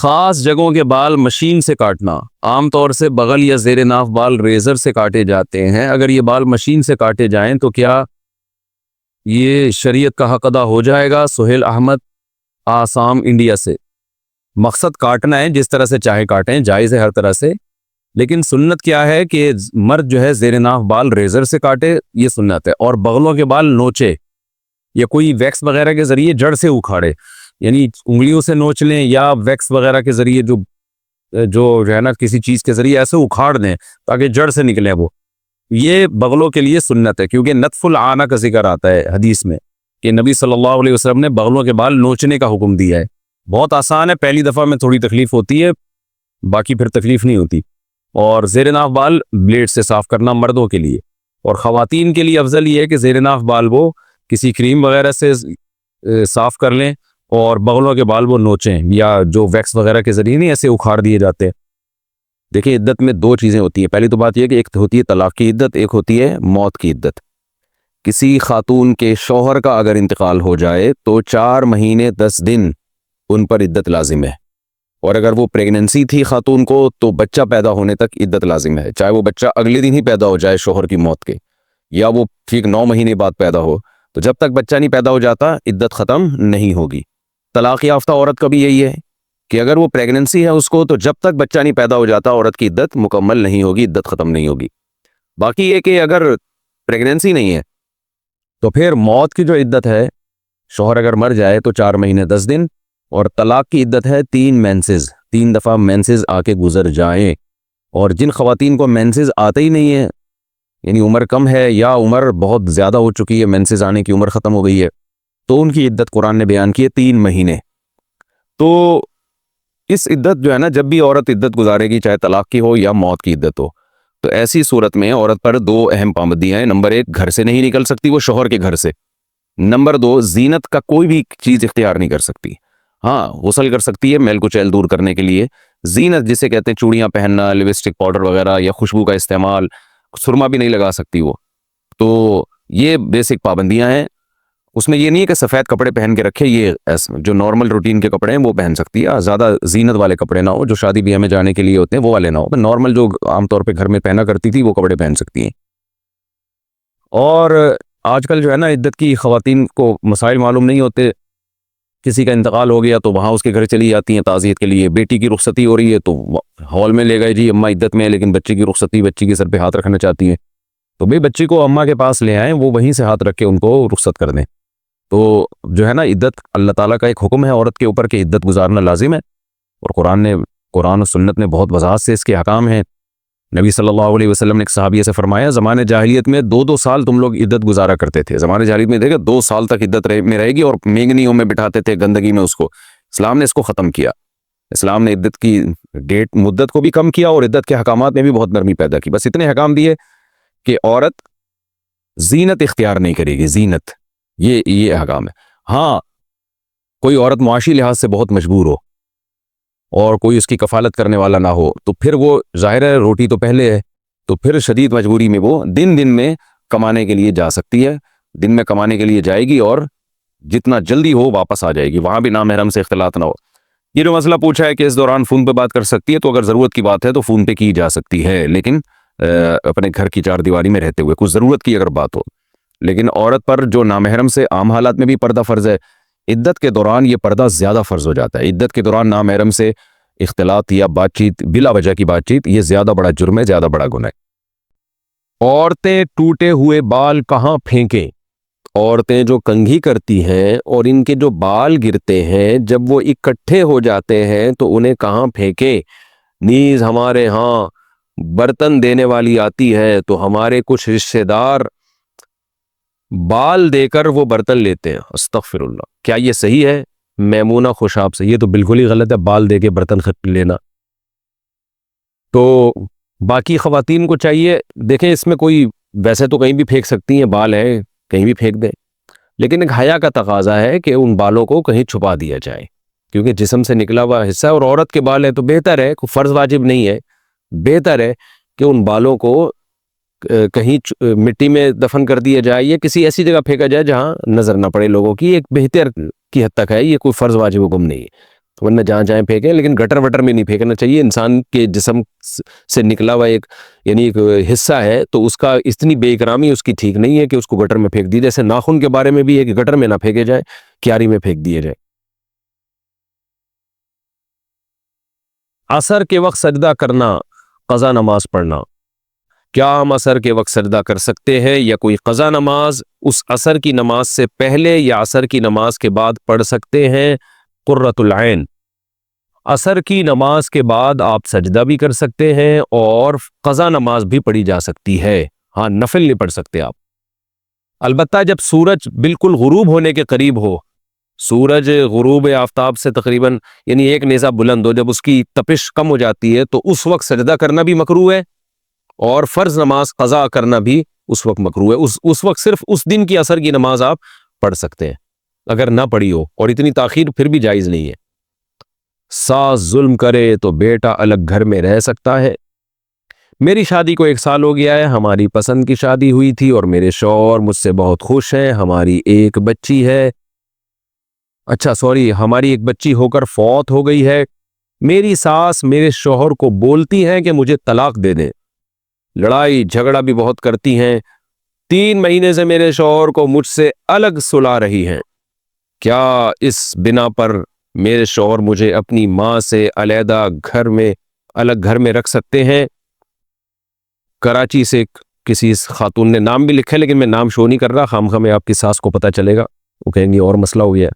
خاص جگہوں کے بال مشین سے کاٹنا، عام طور سے بغل یا زیر ناف بال ریزر سے کاٹے جاتے ہیں، اگر یہ بال مشین سے کاٹے جائیں تو کیا یہ شریعت کا حق ادا ہو جائے گا؟ سہیل احمد آسام انڈیا سے۔ مقصد کاٹنا ہے، جس طرح سے چاہے کاٹیں، جائز ہے ہر طرح سے، لیکن سنت کیا ہے کہ مرد جو ہے زیر ناف بال ریزر سے کاٹے، یہ سنت ہے، اور بغلوں کے بال نوچے یا کوئی ویکس وغیرہ کے ذریعے جڑ سے اکھاڑے، یعنی انگلیوں سے نوچ لیں یا ویکس وغیرہ کے ذریعے جو ہے نا کسی چیز کے ذریعے ایسے اکھاڑ دیں تاکہ جڑ سے نکلے وہ، یہ بغلوں کے لیے سنت ہے، کیونکہ نتف العانہ کا ذکر آتا ہے حدیث میں کہ نبی صلی اللہ علیہ وسلم نے بغلوں کے بال نوچنے کا حکم دیا ہے۔ بہت آسان ہے، پہلی دفعہ میں تھوڑی تکلیف ہوتی ہے، باقی پھر تکلیف نہیں ہوتی۔ اور زیر ناف بال بلیڈ سے صاف کرنا مردوں کے لیے، اور خواتین کے لیے افضل یہ ہے کہ زیر ناف بال وہ کسی کریم وغیرہ سے صاف کر لیں اور بغلوں کے بال وہ نوچیں، یا جو ویکس وغیرہ کے ذریعے نہیں ایسے اکھاڑ دیے جاتے ہیں۔ دیکھیں عدت میں دو چیزیں ہوتی ہیں، پہلی تو بات یہ کہ ایک ہوتی ہے طلاق کی عدت، ایک ہوتی ہے موت کی عدت۔ کسی خاتون کے شوہر کا اگر انتقال ہو جائے تو 4 مہینے 10 دن ان پر عدت لازم ہے، اور اگر وہ پریگننسی تھی خاتون کو تو بچہ پیدا ہونے تک عدت لازم ہے، چاہے وہ بچہ اگلے دن ہی پیدا ہو جائے شوہر کی موت کے، یا وہ ٹھیک 9 مہینے بعد پیدا ہو، تو جب تک بچہ نہیں پیدا ہو جاتا عدت ختم نہیں ہوگی۔ طلاق یافتہ عورت کا بھی یہی ہے کہ اگر وہ پریگننسی ہے اس کو، تو جب تک بچہ نہیں پیدا ہو جاتا عورت کی عدت مکمل نہیں ہوگی، عدت ختم نہیں ہوگی۔ باقی یہ کہ اگر پریگننسی نہیں ہے تو پھر موت کی جو عدت ہے، شوہر اگر مر جائے تو 4 مہینے 10 دن، اور طلاق کی عدت ہے 3 مینسز، 3 دفعہ مینسز آ کے گزر جائیں۔ اور جن خواتین کو مینسز آتے ہی نہیں ہے، یعنی عمر کم ہے یا عمر بہت زیادہ ہو چکی ہے، مینسز آنے کی عمر ختم ہو گئی ہے، تو ان کی عدت قرآن نے بیان کی ہے 3 مہینے۔ تو اس عدت جو ہے نا، جب بھی عورت عدت گزارے گی، چاہے طلاق کی ہو یا موت کی عدت ہو، تو ایسی صورت میں عورت پر 2 اہم پابندیاں ہیں۔ نمبر 1، گھر سے نہیں نکل سکتی وہ شوہر کے گھر سے۔ نمبر 2، زینت کا کوئی بھی چیز اختیار نہیں کر سکتی۔ ہاں، غسل کر سکتی ہے میل کچیل دور کرنے کے لیے، زینت جسے کہتے ہیں چوڑیاں پہننا، لپسٹک پاؤڈر وغیرہ یا خوشبو کا استعمال، سرما بھی نہیں لگا سکتی وہ۔ تو یہ بیسک پابندیاں ہیں، اس میں یہ نہیں ہے کہ سفید کپڑے پہن کے رکھے، یہ جو نارمل روٹین کے کپڑے ہیں وہ پہن سکتی ہے، زیادہ زینت والے کپڑے نہ ہو، جو شادی بیاہ میں جانے کے لیے ہوتے ہیں وہ والے نہ ہو، نارمل جو عام طور پہ گھر میں پہنا کرتی تھی وہ کپڑے پہن سکتی ہیں۔ اور آج کل جو ہے نا عدت کی خواتین کو مسائل معلوم نہیں ہوتے، کسی کا انتقال ہو گیا تو وہاں اس کے گھر چلی جاتی ہیں تعزیت کے لیے، بیٹی کی رخصتی ہو رہی ہے تو ہال میں لے گئے، جی اماں عدت میں ہے، لیکن بچے کی رخصتی، بچی کے سر پہ ہاتھ رکھنا چاہتی ہیں، تو بھئی بچی کو اماں کے پاس لے آئیں، وہ وہیں سے ہاتھ رکھ کے ان کو رخصت کر دیں۔ تو جو ہے نا عدت اللہ تعالیٰ کا ایک حکم ہے عورت کے اوپر کہ عدت گزارنا لازم ہے، اور قرآن و سنت نے بہت وضاحت سے اس کے احکام ہیں۔ نبی صلی اللہ علیہ وسلم نے ایک صحابیہ سے فرمایا، زمانے جاہلیت میں 2 سال تم لوگ عدت گزارا کرتے تھے، زمانے جاہلیت میں دیکھا 2 سال تک عدت میں رہے گی، اور مینگنیوں میں بٹھاتے تھے گندگی میں اس کو۔ اسلام نے اس کو ختم کیا، اسلام نے عدت کی مدت کو بھی کم کیا، اور عدت کے حکامات میں بھی بہت نرمی پیدا کی۔ بس اتنے حکام دیے کہ عورت زینت اختیار نہیں کرے گی، زینت، یہ حکام ہے۔ ہاں، کوئی عورت معاشی لحاظ سے بہت مجبور ہو اور کوئی اس کی کفالت کرنے والا نہ ہو، تو پھر وہ ظاہر ہے روٹی تو پہلے ہے، تو پھر شدید مجبوری میں وہ دن میں کمانے کے لیے جا سکتی ہے، دن میں کمانے کے لیے جائے گی، اور جتنا جلدی ہو واپس آ جائے گی، وہاں بھی نامحرم سے اختلاط نہ ہو۔ یہ جو مسئلہ پوچھا ہے کہ اس دوران فون پہ بات کر سکتی ہے، تو اگر ضرورت کی بات ہے تو فون پہ کی جا سکتی ہے، لیکن اپنے گھر کی 4 دیواری میں رہتے ہوئے، کچھ ضرورت کی اگر بات ہو۔ لیکن عورت پر جو نامحرم سے عام حالات میں بھی پردہ فرض ہے، عدت کے دوران یہ پردہ زیادہ فرض ہو جاتا ہے۔ عدت کے دوران نامحرم سے اختلاط یا بات چیت، بلا وجہ کی بات چیت، یہ زیادہ بڑا جرم ہے، زیادہ بڑا گناہ ہے۔ عورتیں ٹوٹے ہوئے بال کہاں پھینکیں؟ عورتیں جو کنگھی کرتی ہیں اور ان کے جو بال گرتے ہیں، جب وہ اکٹھے ہو جاتے ہیں تو انہیں کہاں پھینکیں؟ نیز ہمارے ہاں برتن دینے والی آتی ہے تو ہمارے کچھ رشتہ دار بال دے کر وہ برتن لیتے ہیں۔ استغفر اللہ، کیا یہ صحیح ہے؟ میمونہ خوشاب سے، یہ تو بالکل ہی غلط ہے، بال دے کے برتن خرید لینا۔ تو باقی خواتین کو چاہیے، دیکھیں اس میں کوئی، ویسے تو کہیں بھی پھینک سکتی ہیں، بال ہے کہیں بھی پھینک دیں، لیکن ایک حیا کا تقاضا ہے کہ ان بالوں کو کہیں چھپا دیا جائے، کیونکہ جسم سے نکلا ہوا حصہ ہے، اور عورت کے بال ہے تو بہتر ہے، کوئی فرض واجب نہیں ہے، بہتر ہے کہ ان بالوں کو کہیں مٹی میں دفن کر دیا جائے یا کسی ایسی جگہ پھینکا جائے جہاں نظر نہ پڑے لوگوں کی، ایک بہتر کی حد تک ہے، یہ کوئی فرض واجب حکم نہیں ہے۔ ورنہ جہاں جائیں پھینکیں، لیکن گٹر وٹر میں نہیں پھینکنا چاہیے. انسان کے جسم سے نکلا ہوا ایک ایک حصہ ہے، تو اس کا اتنی بے اکرامی اس کی ٹھیک نہیں ہے کہ اس کو گٹر میں پھینک دی. جیسے ناخن کے بارے میں بھی ہے کہ گٹر میں نہ پھینکے جائے، کیاری میں پھینک دیے جائے. عصر کے وقت سجدہ کرنا، قضا نماز پڑھنا. کیا ہم عصر کے وقت سجدہ کر سکتے ہیں، یا کوئی قضا نماز اس عصر کی نماز سے پہلے یا عصر کی نماز کے بعد پڑھ سکتے ہیں؟ قرۃ العین. عصر کی نماز کے بعد آپ سجدہ بھی کر سکتے ہیں اور قضا نماز بھی پڑھی جا سکتی ہے. ہاں، نفل نہیں پڑھ سکتے آپ. البتہ جب سورج بالکل غروب ہونے کے قریب ہو، سورج غروب آفتاب سے تقریباً ایک نیزہ بلند ہو، جب اس کی تپش کم ہو جاتی ہے، تو اس وقت سجدہ کرنا بھی مکروہ ہے اور فرض نماز قضا کرنا بھی اس وقت مکروہ ہے. اس وقت صرف اس دن کی عصر کی نماز آپ پڑھ سکتے ہیں اگر نہ پڑھی ہو، اور اتنی تاخیر پھر بھی جائز نہیں ہے. ساس ظلم کرے تو بیٹا الگ گھر میں رہ سکتا ہے. میری شادی کو 1 سال ہو گیا ہے. ہماری پسند کی شادی ہوئی تھی اور میرے شوہر مجھ سے بہت خوش ہیں. ہماری ایک بچی ہے، ہماری ایک بچی ہو کر فوت ہو گئی ہے. میری ساس میرے شوہر کو بولتی ہیں کہ مجھے طلاق دے دیں. لڑائی جھگڑا بھی بہت کرتی ہیں. 3 مہینے سے میرے شوہر کو مجھ سے الگ سلا رہی ہیں. کیا اس بنا پر میرے شوہر مجھے اپنی ماں سے علیحدہ الگ گھر میں رکھ سکتے ہیں؟ کراچی سے کسی خاتون نے نام بھی لکھا ہے، لیکن میں نام شو نہیں کر رہا، خامخواہ میں آپ کی ساس کو پتہ چلے گا، وہ کہیں گی اور مسئلہ ہو گیا.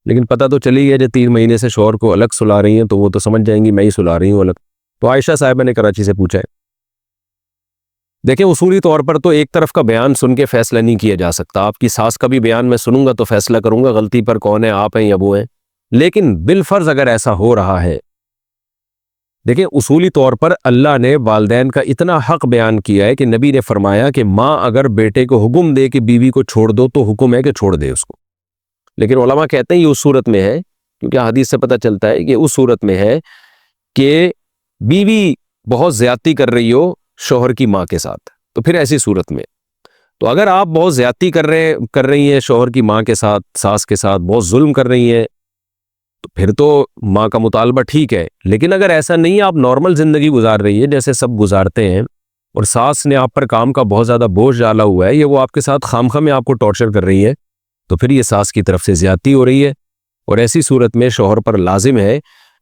لیکن پتہ تو چلی گیا، جو 3 مہینے سے شوہر کو الگ سلا رہی ہیں تو وہ تو سمجھ جائیں گی میں ہی سلا رہی ہوں الگ. تو عائشہ صاحبہ نے کراچی سے پوچھا ہے. دیکھیں، اصولی طور پر تو ایک طرف کا بیان سن کے فیصلہ نہیں کیا جا سکتا. آپ کی ساس کا بھی بیان میں سنوں گا تو فیصلہ کروں گا غلطی پر کون ہے، آپ ہیں یا وہ ہیں. لیکن بالفرض اگر ایسا ہو رہا ہے، دیکھیں اصولی طور پر اللہ نے والدین کا اتنا حق بیان کیا ہے کہ نبی نے فرمایا کہ ماں اگر بیٹے کو حکم دے کہ بیوی کو چھوڑ دو تو حکم ہے کہ چھوڑ دے اس کو. لیکن علماء کہتے ہیں یہ اس صورت میں ہے، کیونکہ حدیث سے پتہ چلتا ہے کہ اس صورت میں ہے کہ بیوی بہت زیادتی کر رہی ہو شوہر کی ماں کے ساتھ. تو پھر ایسی صورت میں تو اگر آپ بہت زیادتی کر رہی ہیں شوہر کی ماں کے ساتھ، ساس کے ساتھ بہت ظلم کر رہی ہیں، تو پھر تو ماں کا مطالبہ ٹھیک ہے. لیکن اگر ایسا نہیں ہے، آپ نارمل زندگی گزار رہی ہے جیسے سب گزارتے ہیں، اور ساس نے آپ پر کام کا بہت زیادہ بوجھ ڈالا ہوا ہے، یا وہ آپ کے ساتھ خامخواہ میں آپ کو ٹارچر کر رہی ہے، تو پھر یہ ساس کی طرف سے زیادتی ہو رہی ہے. اور ایسی صورت میں شوہر پر لازم ہے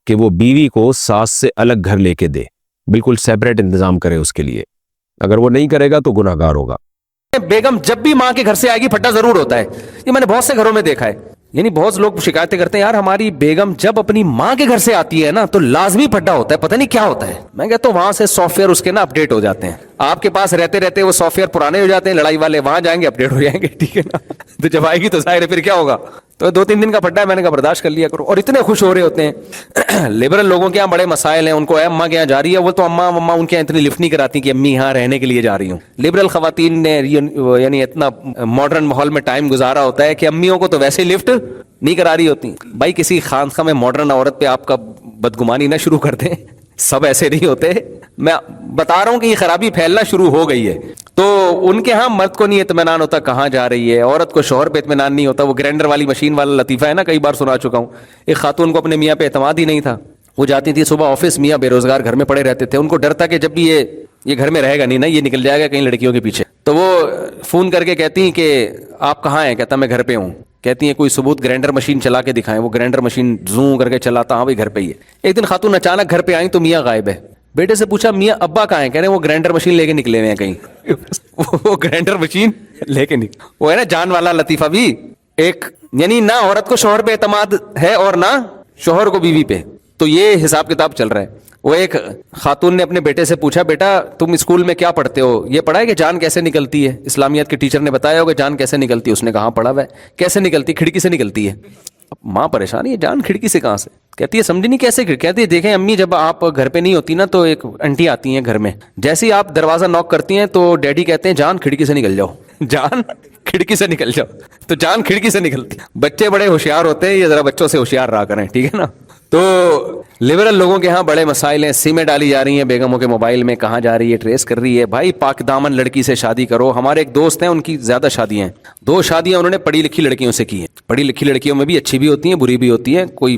کہ وہ بیوی کو ساس سے الگ گھر لے کے دے، بالکل سیپریٹ انتظام کرے اس کے لیے. اگر وہ نہیں کرے گا تو گناہ گار ہوگا. بیگم جب بھی ماں کے گھر سے آئے گی پھٹا ضرور ہوتا ہے. یہ میں نے بہت سے گھروں میں دیکھا ہے. بہت لوگ شکایتیں کرتے ہیں، یار ہماری بیگم جب اپنی ماں کے گھر سے آتی ہے نا تو لازمی پھٹا ہوتا ہے، پتہ نہیں کیا ہوتا ہے. میں کہتا ہوں وہاں سے سافٹ ویئر اس کے نا اپڈیٹ ہو جاتے ہیں. آپ کے پاس رہتے رہتے وہ سافٹ ویئر پرانے ہو جاتے ہیں، لڑائی والے وہاں جائیں گے اپڈیٹ ہو جائیں گے، ٹھیک ہے نا. تو جب آئے گی تو ظاہر ہے پھر کیا ہوگا. تو 2-3 دن کا پھٹا ہے، میں نے کہا برداشت کر لیا کرو. اور اتنے خوش ہو رہے ہوتے ہیں. لبرل لوگوں کے یہاں بڑے مسائل ہیں، ان کو اماں کے یہاں جا رہی ہے، وہ تو اماں ان کے یہاں اتنی لفٹ نہیں کراتی کہ امی یہاں رہنے کے لیے جا رہی ہوں. لبرل خواتین نے اتنا ماڈرن ماحول میں ٹائم گزارا ہوتا ہے کہ امیوں کو تو ویسے ہی لفٹ نہیں کرا رہی ہوتی. بھائی کسی خانقاہ میں ماڈرن عورت پہ آپ کا بدگمانی نہ شروع کر دیں، سب ایسے نہیں ہوتے. میں بتا رہا ہوں کہ یہ خرابی پھیلنا شروع ہو گئی ہے. تو ان کے ہاں مرد کو نہیں اطمینان ہوتا کہاں جا رہی ہے، عورت کو شوہر پہ اطمینان نہیں ہوتا. وہ گرینڈر والی مشین والا لطیفہ ہے نا، کئی بار سنا چکا ہوں. ایک خاتون کو اپنے میاں پہ اعتماد ہی نہیں تھا. وہ جاتی تھی صبح آفس، میاں بے روزگار گھر میں پڑے رہتے تھے. ان کو ڈر تھا کہ جب بھی یہ گھر میں رہے گا نہیں نا، یہ نکل جائے گا کہیں لڑکیوں کے پیچھے. تو وہ فون کر کے کہتی ہیں کہ آپ کہاں ہیں؟ کہتا میں گھر پہ ہوں. کہتی ہیں کوئی ثبوت گرینڈر مشین چلا کے دکھائیں. وہ گرینڈر مشین زوم کر کے چلاتا، ہاں بھائی گھر پہ ہی ہے. ایک دن خاتون اچانک گھر پہ آئیں تو میاں غائب ہے. بیٹے سے پوچھا میاں ابا کہاں ہیں؟ کہہ رہے ہیں وہ گرینڈر مشین لے کے نکلے ہوئے ہیں کہیں. وہ گرینڈر مشین لے کے نکلے، وہ ہے نا جان والا لطیفہ بھی ایک. نہ عورت کو شوہر پہ اعتماد ہے اور نہ شوہر کو بیوی پہ. تو یہ حساب کتاب چل رہا ہے. وہ ایک خاتون نے اپنے بیٹے سے پوچھا بیٹا تم اسکول میں کیا پڑھتے ہو؟ یہ پڑھا ہے کہ جان کیسے نکلتی ہے؟ اسلامیات کے ٹیچر نے بتایا ہوگا جان کیسے نکلتی ہے. اس نے کہا پڑھا ہوا ہے. کیسے نکلتی؟ کھڑکی سے نکلتی ہے. ماں پریشان ہے، جان کھڑکی سے کہاں سے؟ کہتی ہے سمجھی نہیں کیسے؟ کہتی ہے دیکھیں امی جب آپ گھر پہ نہیں ہوتی نا تو ایک انٹی آتی ہیں گھر میں، جیسے ہی آپ دروازہ نوک کرتی ہیں تو ڈیڈی کہتے ہیں جان کھڑکی سے نکل جاؤ. جان کھڑکی سے نکل جاؤ. تو جان کھڑکی سے نکلتی. بچے بڑے ہوشیار ہوتے ہیں، یہ ذرا بچوں سے ہوشیار رہا کریں، ٹھیک ہے نا. تو لبرل لوگوں کے ہاں بڑے مسائل ہیں. سمیں ڈالی جا رہی ہیں بیگموں کے موبائل میں، کہاں جا رہی ہے ٹریس کر رہی ہے. بھائی پاک دامن لڑکی سے شادی کرو. ہمارے ایک دوست ہیں ان کی زیادہ شادیاں ہیں، 2 شادیاں انہوں نے پڑھی لکھی لڑکیوں سے کی ہیں. پڑھی لکھی لڑکیوں میں بھی اچھی بھی ہوتی ہیں بری بھی ہوتی ہیں، کوئی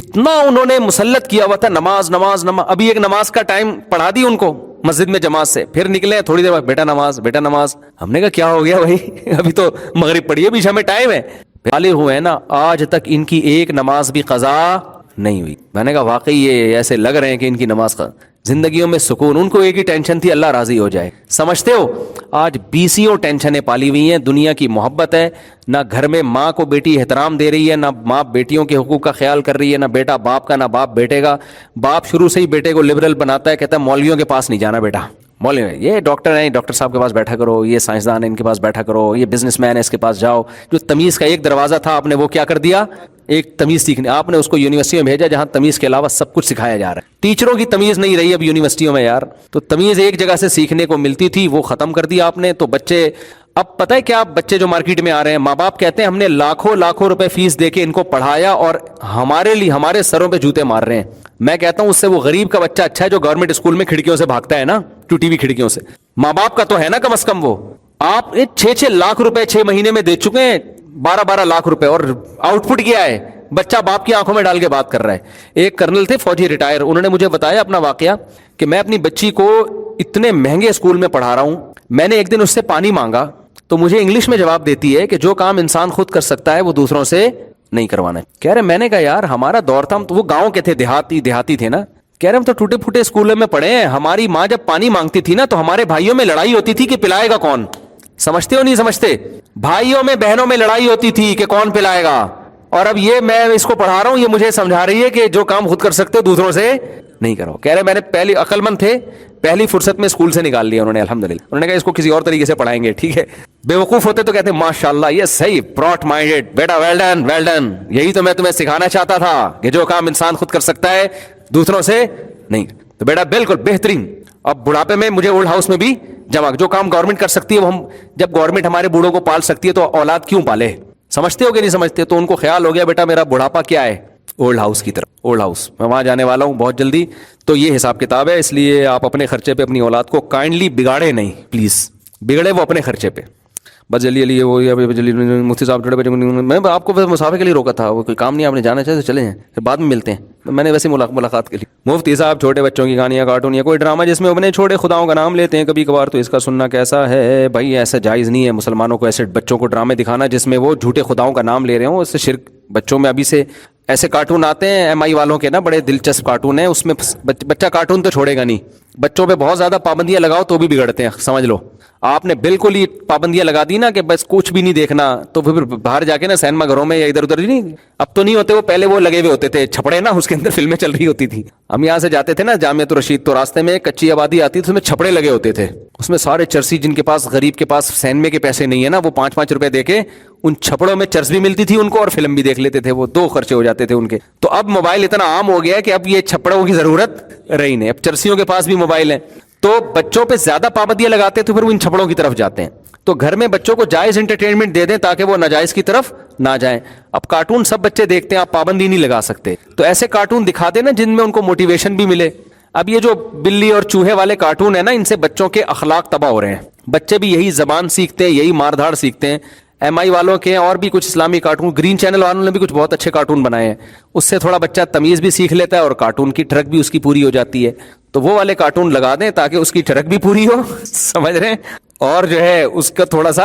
اتنا انہوں نے مسلط کیا ہوا تھا نماز نماز نماز. ابھی ایک نماز کا ٹائم پڑھا دی ان کو مسجد میں جماعت سے, پھر نکلے تھوڑی دیر بعد بیٹا نماز بیٹا نماز. ہم نے کہا کیا ہو گیا بھائی, ابھی تو مغرب پڑھی ہے, بیچ ہمیں ٹائم ہے. بالغ ہوئے ہیں نا, آج تک ان کی ایک نماز بھی قضا نہیں ہوئی. میں نے کہا واقعی یہ ایسے لگ رہے ہیں کہ ان کی نماز قضا. زندگیوں میں سکون, ان کو ایک ہی ٹینشن تھی اللہ راضی ہو جائے. سمجھتے ہو آج بیسیوں ٹینشنیں پالی ہوئی ہیں, دنیا کی محبت ہے, نہ گھر میں ماں کو بیٹی احترام دے رہی ہے, نہ ماں بیٹیوں کے حقوق کا خیال کر رہی ہے, نہ بیٹا باپ کا, نہ باپ بیٹے کا. باپ شروع سے ہی بیٹے کو لبرل بناتا ہے, کہتا ہے مولویوں کے پاس نہیں جانا بیٹا, مولوی یہ ڈاکٹر ہیں ڈاکٹر صاحب کے پاس بیٹھا کرو, یہ سائنسدان ہے ان کے پاس بیٹھا کرو, یہ بزنس مین ہے اس کے پاس جاؤ. جو تمیز کا ایک دروازہ تھا آپ نے وہ کیا کر دیا, ایک تمیز سیکھنے آپ نے اس کو یونیورسٹی میں بھیجا جہاں تمیز کے علاوہ سب کچھ سکھایا جا رہا ہے. ٹیچروں کی تمیز نہیں رہی اب یونیورسٹیوں میں یار, تو تمیز ایک جگہ سے سیکھنے کو ملتی تھی وہ ختم کر دیا آپ نے. تو بچے اب پتہ ہے کیا, بچے جو مارکیٹ میں آ رہے ہیں, ماں باپ کہتے ہیں ہم نے لاکھوں لاکھوں روپے فیس دے کے ان کو پڑھایا اور ہمارے لیے ہمارے سروں پہ جوتے مار رہے ہیں. میں کہتا ہوں اس سے وہ غریب کا بچہ اچھا ہے جو گورنمنٹ اسکول میں کھڑکیوں سے بھاگتا ہے نا, ٹوٹی ہوئی کھڑکیوں سے. ماں باپ کا تو ہے نا کم از کم. وہ آپ 6 لاکھ روپے 6 مہینے میں دے چکے ہیں, 12 لاکھ روپے, اور آؤٹ پٹ کیا ہے, بچہ باپ کی آنکھوں میں ڈال کے بات کر رہا ہے. ایک کرنل تھے فوجی ریٹائر, انہوں نے مجھے بتایا اپنا واقعہ کہ میں اپنی بچی کو اتنے مہنگے اسکول میں پڑھا رہا ہوں, میں نے ایک دن اس سے پانی مانگا تو مجھے انگلش میں جواب دیتی ہے کہ جو کام انسان خود کر سکتا ہے وہ دوسروں سے نہیں کروانا ہے. کہہ رہے, میں نے کہا یار ہمارا دور تھا, ہم تو وہ گاؤں کے تھے, دیہاتی تھے نا. کہہ رہے ہم تو ٹوٹے پھوٹے اسکولوں میں پڑھے ہیں, ہماری ماں جب پانی مانگتی تھی نا تو ہمارے بھائیوں میں لڑائی ہوتی تھی کہ پلائے گا کون. سمجھتے ہو نہیں سمجھتے, بھائیوں میں بہنوں میں لڑائی ہوتی تھی کہ کون پلائے گا. اور اب یہ میں اس کو پڑھا رہا ہوں, یہ مجھے سمجھا رہی ہے کہ جو کام خود کر سکتے ہو دوسروں سے نہیں کرو. کہہ رہے میں نے پہلی عقل مند تھے, پہلی فرصت میں اسکول سے نکال لیا انہوں نے الحمدللہ. انہوں نے کہا اس کو کسی اور طریقے سے پڑھائیں گے, ٹھیک ہے. بے وقوف ہوتے تو کہتے ماشاءاللہ یہ صحیح, براٹ مائنڈیڈ بیٹا, ویل ڈن ویل ڈن, یہی تو میں تمہیں سکھانا چاہتا تھا کہ جو کام انسان خود کر سکتا ہے دوسروں سے نہیں. تو بیٹا بالکل بہترین. اب بڑھاپے میں مجھے اولڈ ہاؤس میں بھی جمع, جو کام گورنمنٹ کر سکتی ہے وہ ہم, جب گورنمنٹ ہمارے بوڑھوں کو پال سکتی ہے تو اولاد کیوں پالے. سمجھتے ہو کہ نہیں سمجھتے. تو ان کو خیال ہو گیا بیٹا میرا بڑھاپا کیا ہے, اولڈ ہاؤس کی طرف. اولڈ ہاؤس میں وہاں جانے والا ہوں بہت جلدی. تو یہ حساب کتاب ہے, اس لیے آپ اپنے خرچے پہ اپنی اولاد کو کائنڈلی بگاڑے نہیں پلیز, بگڑے وہ اپنے خرچے پہ. بس جلدی وہ مفتی صاحب تھوڑے بچے, میں آپ کو مسافر کے لیے روکا تھا, وہ کوئی کام نہیں, آپ نے جانا چاہے تو چلے ہیں, پھر بعد میں ملتے ہیں. میں نے ویسے ملاقات کے لیے. مفتی صاحب چھوٹے بچوں کی کہانیاں, کارٹون یا کوئی ڈرامہ جس میں اپنے چھوٹے خداؤں کا نام لیتے ہیں کبھی کبھار, تو اس کا سننا کیسا ہے بھائی. ایسا جائز نہیں ہے مسلمانوں کو ایسے بچوں کو ڈرامے دکھانا جس میں وہ جھوٹے خداؤں کا نام لے رہے ہوں. اس سے شرک بچوں میں ابھی سے ایسے کارٹون آتے ہیں ایم آئی والوں کے نا, بڑے دلچسپ کارٹون ہیں, اس میں بچہ کارٹون تو چھوڑے گا نہیں. بچوں پہ بہت زیادہ پابندیاں لگاؤ تو بھی بگڑتے ہیں, سمجھ لو. آپ نے بالکل ہی پابندیاں لگا دی نا کہ بس کچھ بھی نہیں دیکھنا, تو پھر باہر جا کے نا سینما گھروں میں یا ادھر ادھر نہیں, اب تو نہیں ہوتے وہ, پہلے وہ لگے ہوئے ہوتے تھے چھپڑے نا, اس کے اندر فلمیں چل رہی ہوتی تھی. ہم یہاں سے جاتے تھے نا جامعۃ الرشید, تو راستے میں کچی آبادی آتی تھی, اس میں چھپڑے لگے ہوتے تھے. اس میں سارے چرسی جن کے پاس, غریب کے پاس سینمے کے پیسے نہیں ہے نا, وہ 5-5 روپے دے کے ان چھپڑوں میں چرس بھی ملتی تھی ان کو اور فلم بھی دیکھ لیتے تھے. وہ 2 خرچے ہو جاتے تھے ان کے. تو اب موبائل اتنا عام ہو گیا ہے کہ اب یہ چھپڑوں کی ضرورت رہی نہیں, اب چرسیوں کے پاس بھی موبائل ہیں. تو بچوں پہ زیادہ پابندیاں لگاتے تو پھر وہ ان چھپڑوں کی طرف جاتے ہیں. تو گھر میں بچوں کو جائز انٹرٹینمنٹ دے دیں تاکہ وہ ناجائز کی طرف نہ جائیں. اب کارٹون سب بچے دیکھتے ہیں, آپ پابندی نہیں لگا سکتے, تو ایسے کارٹون دکھا دیں نا جن میں ان کو موٹیویشن بھی ملے. اب یہ جو بلی اور چوہے والے کارٹون ہیں نا, ان سے بچوں کے اخلاق تباہ ہو رہے ہیں. بچے بھی یہی زبان سیکھتے ہیں, یہی مار دھاڑ سیکھتے ہیں. ایم آئی والوں کے اور بھی کچھ اسلامی کارٹون, گرین چینل والوں نے بھی کچھ بہت اچھے کارٹون بنائے ہیں, اس سے تھوڑا بچہ تمیز بھی سیکھ لیتا ہے اور کارٹون کی ٹرک بھی اس کی پوری ہو جاتی ہے. تو وہ والے کارٹون لگا دیں تاکہ اس کی ٹرک بھی پوری ہو, سمجھ رہے ہیں, اور جو ہے اس کا تھوڑا سا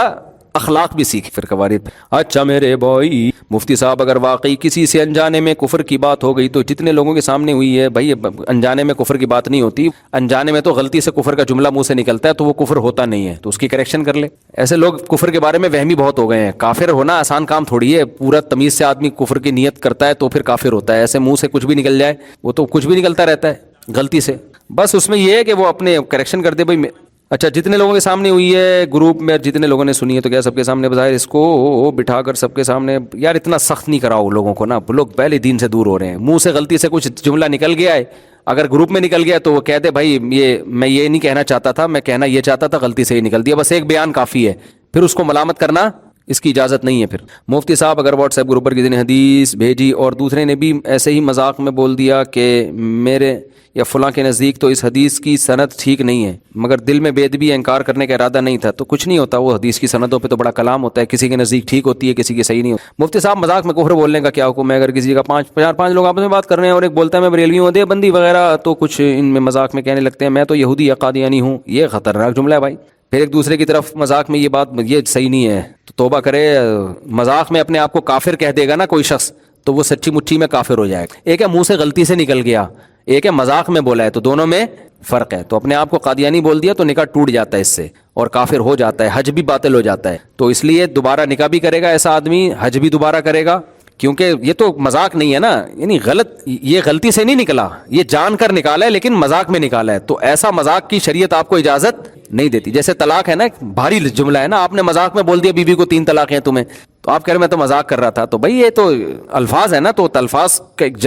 اخلاق بھی سیکھ پھر قوارد. اچھا میرے بھائی مفتی صاحب, اگر واقعی کسی سے انجانے میں کفر کی بات ہو گئی تو جتنے لوگوں کے سامنے ہوئی ہے بھائی, انجانے میں کفر کی بات نہیں ہوتی, انجانے میں تو غلطی سے کفر کا جملہ منہ سے نکلتا ہے تو وہ کفر ہوتا نہیں ہے, تو اس کی کریکشن کر لے. ایسے لوگ کفر کے بارے میں وہمی بہت ہو گئے ہیں. کافر ہونا آسان کام تھوڑی ہے, پورا تمیز سے آدمی کفر کی نیت کرتا ہے تو پھر کافر ہوتا ہے. ایسے منہ سے کچھ بھی نکل جائے, وہ تو کچھ بھی نکلتا رہتا ہے غلطی سے. بس اس میں یہ ہے کہ وہ اپنے کریکشن کر دے بھائی. اچھا جتنے لوگوں کے سامنے ہوئی ہے گروپ میں, جتنے لوگوں نے سنی ہے, تو کیا سب کے سامنے بظاہر اس کو بٹھا کر سب کے سامنے, یار اتنا سخت نہیں کراؤ لوگوں کو نا, لوگ پہلے دین سے دور ہو رہے ہیں. منہ سے غلطی سے کچھ جملہ نکل گیا ہے, اگر گروپ میں نکل گیا تو وہ کہہ دے بھائی یہ میں یہ نہیں کہنا چاہتا تھا, میں کہنا یہ چاہتا تھا, غلطی سے ہی نکل دیا, بس ایک بیان کافی ہے, پھر اس کو ملامت کرنا اس کی اجازت نہیں ہے. پھر مفتی صاحب اگر واٹس ایپ گروپ پر کسی نے حدیث بھیجی اور دوسرے نے بھی ایسے ہی مذاق میں بول دیا کہ میرے یا فلاں کے نزدیک تو اس حدیث کی سند ٹھیک نہیں ہے مگر دل میں بے ادبی انکار کرنے کا ارادہ نہیں تھا، تو کچھ نہیں ہوتا، وہ حدیث کی سندوں پہ تو بڑا کلام ہوتا ہے، کسی کے نزدیک ٹھیک ہوتی ہے کسی کی صحیح نہیں ہوتی۔ مفتی صاحب مذاق میں کفر بولنے کا کیا حکم ہے؟ اگر کسی کا پانچ لوگ آپس میں بات کر رہے ہیں اور ایک بولتا ہے میں بریلوی ہوں، دیوبندی وغیرہ، تو کچھ ان میں مذاق میں کہنے لگتے ہیں میں تو یہودی یا قادیانی ہوں، یہ خطرناک جملہ ہے بھائی۔ پھر ایک دوسرے کی طرف مذاق میں یہ بات، یہ صحیح نہیں ہے، تو توبہ کرے۔ مذاق میں اپنے آپ کو کافر کہہ دے گا نا کوئی شخص، تو وہ سچی مچی میں کافر ہو جائے گا۔ ایک ہے منہ سے غلطی سے نکل گیا، ایک ہے مذاق میں بولا ہے، تو دونوں میں فرق ہے۔ تو اپنے آپ کو قادیانی بول دیا تو نکاح ٹوٹ جاتا ہے اس سے، اور کافر ہو جاتا ہے، حج بھی باطل ہو جاتا ہے۔ تو اس لیے دوبارہ نکاح بھی کرے گا ایسا آدمی، حج بھی دوبارہ کرے گا، کیونکہ یہ تو مذاق نہیں ہے نا، یعنی یہ غلطی سے نہیں نکلا، یہ جان کر نکالا ہے لیکن مذاق میں نکالا ہے، تو ایسا مذاق کی شریعت آپ کو اجازت نہیں دیتی۔ جیسے طلاق ہے نا، ایک بھاری جملہ ہے نا، آپ نے مذاق میں بول دیا بیوی کو 3 طلاق ہیں تمہیں، تو آپ کہہ رہے میں تو مذاق کر رہا تھا، تو بھائی یہ تو الفاظ ہے نا، تو الفاظ کا ایک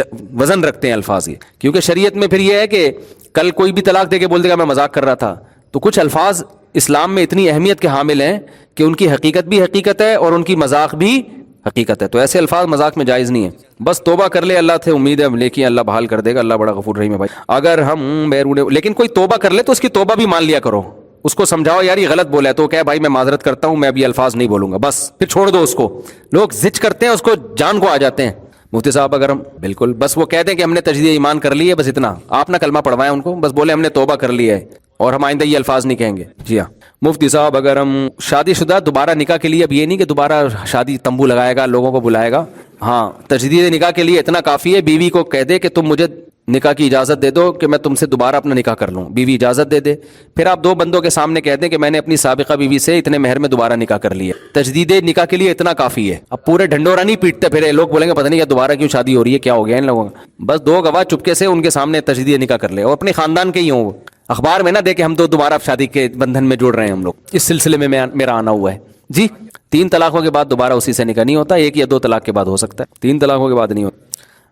وزن رکھتے ہیں الفاظ، یہ کیونکہ شریعت میں پھر یہ ہے کہ کل کوئی بھی طلاق دے کے بول دے گا میں مذاق کر رہا تھا، تو کچھ الفاظ اسلام میں اتنی اہمیت کے حامل ہیں کہ ان کی حقیقت بھی حقیقت ہے اور ان کی مذاق بھی حقیقت ہے، تو ایسے الفاظ مذاق میں جائز نہیں ہے۔ بس توبہ کر لے، اللہ سے امید ہے لیکن اللہ بحال کر دے گا، اللہ بڑا غفور رحیم ہے بھائی۔ اگر ہم بیرون، لیکن کوئی توبہ کر لے تو اس کی توبہ بھی مان لیا کرو، اس کو سمجھاؤ یار یہ غلط بولا ہے، تو کہ بھائی میں معذرت کرتا ہوں، میں ابھی الفاظ نہیں بولوں گا، بس پھر چھوڑ دو اس کو۔ لوگ زج کرتے ہیں، اس کو جان کو آ جاتے ہیں۔ مفتی صاحب اگر ہم بالکل بس وہ کہہ دیں کہ ہم نے تجدید ایمان کر لی ہے، بس اتنا، آپ نہ کلمہ پڑھوائیں ان کو، بس بولے ہم نے توبہ کر لی ہے اور ہم آئندہ یہ الفاظ نہیں کہیں گے۔ جی ہاں مفتی صاحب، اگر ہم شادی شدہ دوبارہ نکاح کے لیے، اب یہ نہیں کہ دوبارہ شادی تمبو لگائے گا، لوگوں کو بلائے گا، ہاں تجدید نکاح کے لیے اتنا کافی ہے، بیوی کو کہہ دے کہ تم مجھے نکاح کی اجازت دے دو کہ میں تم سے دوبارہ اپنا نکاح کر لوں، بیوی اجازت دے دے، پھر آپ 2 بندوں کے سامنے کہہ دیں کہ میں نے اپنی سابقہ بیوی سے اتنے مہر میں دوبارہ نکاح کر لیا، تجدید نکاح کے لیے اتنا کافی ہے۔ اب پورے ڈھنڈورا نہیں پیٹتے پھر لوگ بولیں گے پتہ نہیں کیا دوبارہ کیوں شادی ہو رہی ہے، کیا ہو گیا ان لوگوں کا، بس 2 گواہ چپکے سے ان کے سامنے تجدید نکاح کر لے، اور اپنے خاندان کے ہی ہوں، اخبار میں نہ دے کہ ہم 2 دوبارہ شادی کے بندھن میں جوڑ رہے ہیں ہم لوگ، اس سلسلے میں میرا آنا ہوا ہے۔ جی 3 طلاقوں کے بعد دوبارہ اسی سے نکاح نہیں ہوتا، 1 یا 2 طلاق کے بعد ہو سکتا ہے، 3 طلاقوں کے بعد نہیں ہوتا۔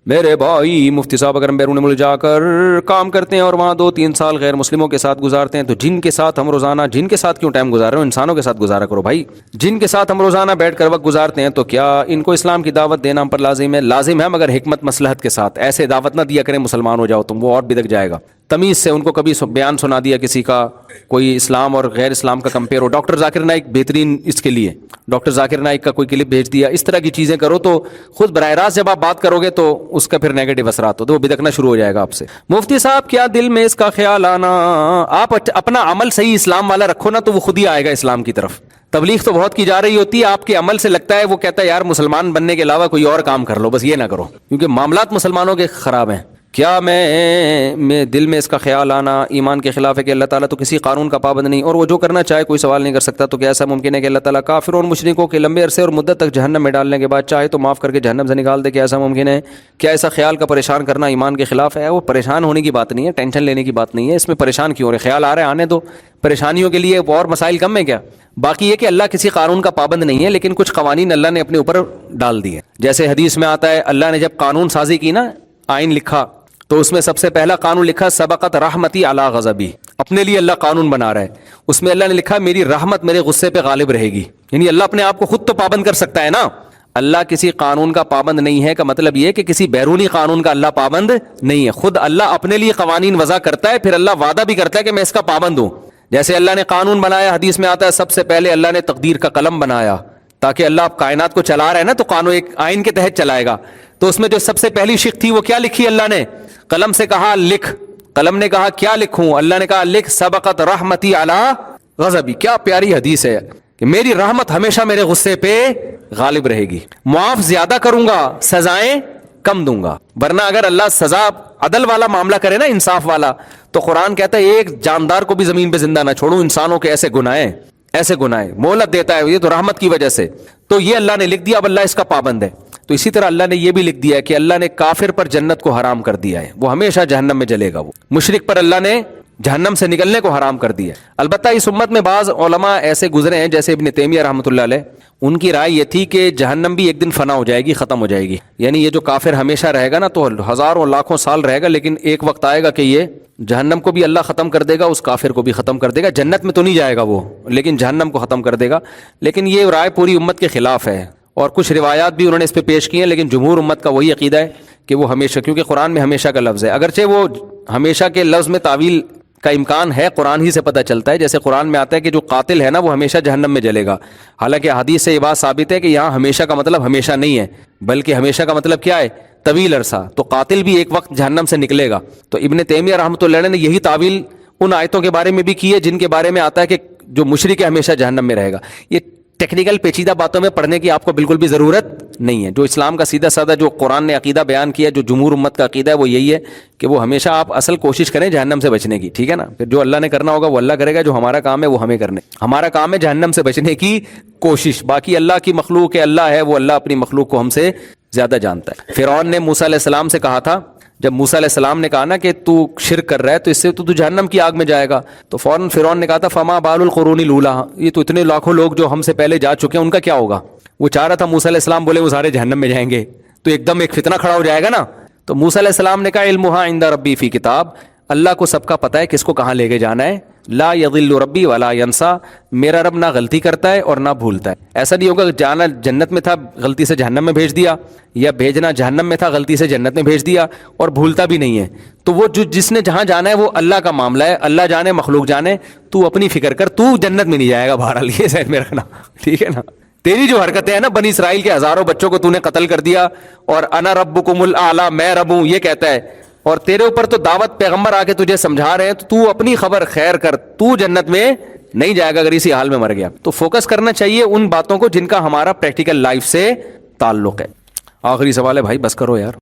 میرے بھائی مفتی صاحب، اگر ہم بیرون ملک جا کر کام کرتے ہیں اور وہاں 2-3 سال غیر مسلموں کے ساتھ گزارتے ہیں، تو جن کے ساتھ ہم روزانہ، جن کے ساتھ کیوں ٹائم گزار رہے ہو، انسانوں کے ساتھ گزارا کرو بھائی، جن کے ساتھ ہم روزانہ بیٹھ کر وقت گزارتے ہیں، تو کیا ان کو اسلام کی دعوت دینا ہم پر لازم ہے؟ لازم ہے، مگر حکمت مصلحت کے ساتھ، ایسے دعوت نہ دیا کریں مسلمان ہو جاؤ تم، وہ اور بدک جائے گا، تمیز سے ان کو کبھی بیان سنا دیا کسی کا، کوئی اسلام اور غیر اسلام کا کمپیئر ہو، ڈاکٹر ذاکر نائک بہترین اس کے لیے، ڈاکٹر ذاکر نائک کا کوئی کلپ بھیج دیا، اس طرح کی چیزیں کرو تو خود براہ راست جب آپ بات کرو گے تو اس کا پھر نیگیٹو اثرات ہو تو وہ بدکنا شروع ہو جائے گا آپ سے۔ مفتی صاحب کیا دل میں اس کا خیال آنا، آپ اپنا عمل صحیح اسلام والا رکھو نا تو وہ خود ہی آئے گا اسلام کی طرف۔ تبلیغ تو بہت کی جا رہی ہوتی ہے، آپ کے عمل سے لگتا ہے وہ کہتا ہے یار مسلمان بننے کے علاوہ کوئی اور کام کر لو، بس یہ نہ کرو، کیونکہ معاملات مسلمانوں کے خراب ہیں۔ کیا میں دل میں اس کا خیال آنا ایمان کے خلاف ہے کہ اللہ تعالیٰ تو کسی قانون کا پابند نہیں، اور وہ جو کرنا چاہے کوئی سوال نہیں کر سکتا، تو کیا ایسا ممکن ہے کہ اللہ تعالیٰ کافروں اور مشرکوں کے لمبے عرصے اور مدت تک جہنم میں ڈالنے کے بعد چاہے تو معاف کر کے جہنم سے نکال دے؟ کیا ایسا ممکن ہے؟ کیا ایسا خیال کا پریشان کرنا ایمان کے خلاف ہے؟ وہ پریشان ہونے کی بات نہیں ہے، ٹینشن لینے کی بات نہیں ہے، اس میں پریشان کیوں ہو رہے؟ خیال آ رہا ہے آنے دو، پریشانیوں کے لیے اور مسائل کم ہے کیا؟ باقی یہ کہ اللہ کسی قانون کا پابند نہیں ہے، لیکن کچھ قوانین اللہ نے اپنے اوپر ڈال دیے، جیسے حدیث میں آتا ہے اللہ نے جب قانون سازی کی نا، آئین لکھا، تو اس میں سب سے پہلا قانون لکھا سبقت رحمتی علی غضبی، اپنے لیے اللہ قانون بنا رہا ہے، اس میں اللہ نے لکھا میری رحمت میرے غصے پہ غالب رہے گی، یعنی اللہ اپنے آپ کو خود تو پابند کر سکتا ہے نا، اللہ کسی قانون کا پابند نہیں ہے کا مطلب یہ کہ کسی بیرونی قانون کا اللہ پابند نہیں ہے، خود اللہ اپنے لیے قوانین وضع کرتا ہے، پھر اللہ وعدہ بھی کرتا ہے کہ میں اس کا پابند ہوں۔ جیسے اللہ نے قانون بنایا، حدیث میں آتا ہے سب سے پہلے اللہ نے تقدیر کا قلم بنایا، تاکہ اللہ کائنات کو چلا رہا ہے نا تو قانون ایک آئین کے تحت چلائے گا، تو اس میں جو سب سے پہلی شق تھی وہ کیا لکھی؟ اللہ نے قلم سے کہا لکھ، قلم نے کہا کیا لکھوں؟ اللہ نے کہا لکھ سبقت رحمتی علی غضبی۔ کیا پیاری حدیث ہے کہ میری رحمت ہمیشہ میرے غصے پہ غالب رہے گی، معاف زیادہ کروں گا، سزائیں کم دوں گا، ورنہ اگر اللہ سزا عدل والا معاملہ کرے نا، انصاف والا، تو قرآن کہتا ہے ایک جاندار کو بھی زمین پہ زندہ نہ چھوڑوں، انسانوں کے ایسے گناہ مہلت دیتا ہے، یہ تو رحمت کی وجہ سے، تو یہ اللہ نے لکھ دیا، اب اللہ اس کا پابند ہے۔ تو اسی طرح اللہ نے یہ بھی لکھ دیا ہے کہ اللہ نے کافر پر جنت کو حرام کر دیا ہے، وہ ہمیشہ جہنم میں جلے گا، وہ مشرک پر اللہ نے جہنم سے نکلنے کو حرام کر دیا ہے۔ البتہ اس امت میں بعض علماء ایسے گزرے ہیں جیسے ابن تیمیہ رحمۃ اللہ علیہ، ان کی رائے یہ تھی کہ جہنم بھی ایک دن فنا ہو جائے گی، ختم ہو جائے گی، یعنی یہ جو کافر ہمیشہ رہے گا نا تو ہزاروں لاکھوں سال رہے گا، لیکن ایک وقت آئے گا کہ یہ جہنم کو بھی اللہ ختم کر دے گا، اس کافر کو بھی ختم کر دے گا، جنت میں تو نہیں جائے گا وہ، لیکن جہنم کو ختم کر دے گا۔ لیکن یہ رائے پوری امت کے خلاف ہے، اور کچھ روایات بھی انہوں نے اس پہ پیش کی ہیں، لیکن جمہور امت کا وہی عقیدہ ہے کہ وہ ہمیشہ, کیونکہ قرآن میں ہمیشہ کا لفظ ہے, اگرچہ وہ ہمیشہ کے لفظ میں تعویل کا امکان ہے, قرآن ہی سے پتہ چلتا ہے. جیسے قرآن میں آتا ہے کہ جو قاتل ہے نا وہ ہمیشہ جہنم میں جلے گا, حالانکہ حدیث سے یہ بات ثابت ہے کہ یہاں ہمیشہ کا مطلب ہمیشہ نہیں ہے, بلکہ ہمیشہ کا مطلب کیا ہے, طویل عرصہ. تو قاتل بھی ایک وقت جہنم سے نکلے گا. تو ابن تیمیہ رحمۃ اللہ علیہ نے یہی تعویل ان آیتوں کے بارے میں بھی کی ہے جن کے بارے میں آتا ہے کہ جو مشرک ہے ہمیشہ جہنم میں رہے گا. یہ ٹیکنیکل پیچیدہ باتوں میں پڑھنے کی آپ کو بالکل بھی ضرورت نہیں ہے. جو اسلام کا سیدھا سادہ جو قرآن نے عقیدہ بیان کیا, جو جمہور امت کا عقیدہ ہے, وہ یہی ہے کہ وہ ہمیشہ آپ اصل کوشش کریں جہنم سے بچنے کی, ٹھیک ہے نا. پھر جو اللہ نے کرنا ہوگا وہ اللہ کرے گا, جو ہمارا کام ہے وہ ہمیں کرنے. ہمارا کام ہے جہنم سے بچنے کی کوشش, باقی اللہ کی مخلوق ہے, اللہ ہے, وہ اللہ اپنی مخلوق کو ہم سے زیادہ جانتا ہے. فرعون نے موسیٰ علیہ السلام سے کہا تھا, جب موسیٰ علیہ السلام نے کہا نا کہ تو شرک کر رہا ہے تو اس سے تو جہنم کی آگ میں جائے گا, تو فوراً فرعون نے کہا تھا فما بال القرون الاولی, یہ تو اتنے لاکھوں لوگ جو ہم سے پہلے جا چکے ہیں ان کا کیا ہوگا. وہ چاہ رہا تھا موسیٰ علیہ السلام بولے وہ سارے جہنم میں جائیں گے, تو ایک دم ایک فتنہ کھڑا ہو جائے گا نا. تو موسیٰ علیہ السلام نے کہا علمھا عند ربی فی کتاب, اللہ کو سب کا پتہ ہے کس کو کہاں لے کے جانا ہے. لا یضل ربی ولا ینسا, میرا رب نہ غلطی کرتا ہے اور نہ بھولتا ہے. ایسا نہیں ہوگا کہ جانا جنت میں تھا غلطی سے جہنم میں بھیج دیا, یا بھیجنا جہنم میں تھا غلطی سے جنت میں بھیج دیا اور بھولتا بھی نہیں ہے. تو وہ جس نے جہاں جانا ہے وہ اللہ کا معاملہ ہے, اللہ جانے مخلوق جانے, تو اپنی فکر کر, تو جنت میں نہیں جائے گا بہرحال, یہ ذہن میں رکھنا, ٹھیک ہے نا. تیری جو حرکتیں ہیں نا, بنی اسرائیل کے ہزاروں بچوں کو تو نے قتل کر دیا اور انا ربکم الاعلی, میں رب ہوں یہ کہتا ہے, اور تیرے اوپر تو دعوت پیغمبر آ کے تجھے سمجھا رہے ہیں, تو اپنی خبر خیر کر, تو جنت میں نہیں جائے گا اگر اسی حال میں مر گیا. تو فوکس کرنا چاہیے ان باتوں کو جن کا ہمارا پریکٹیکل لائف سے تعلق ہے. آخری سوال ہے بھائی, بس کرو یار.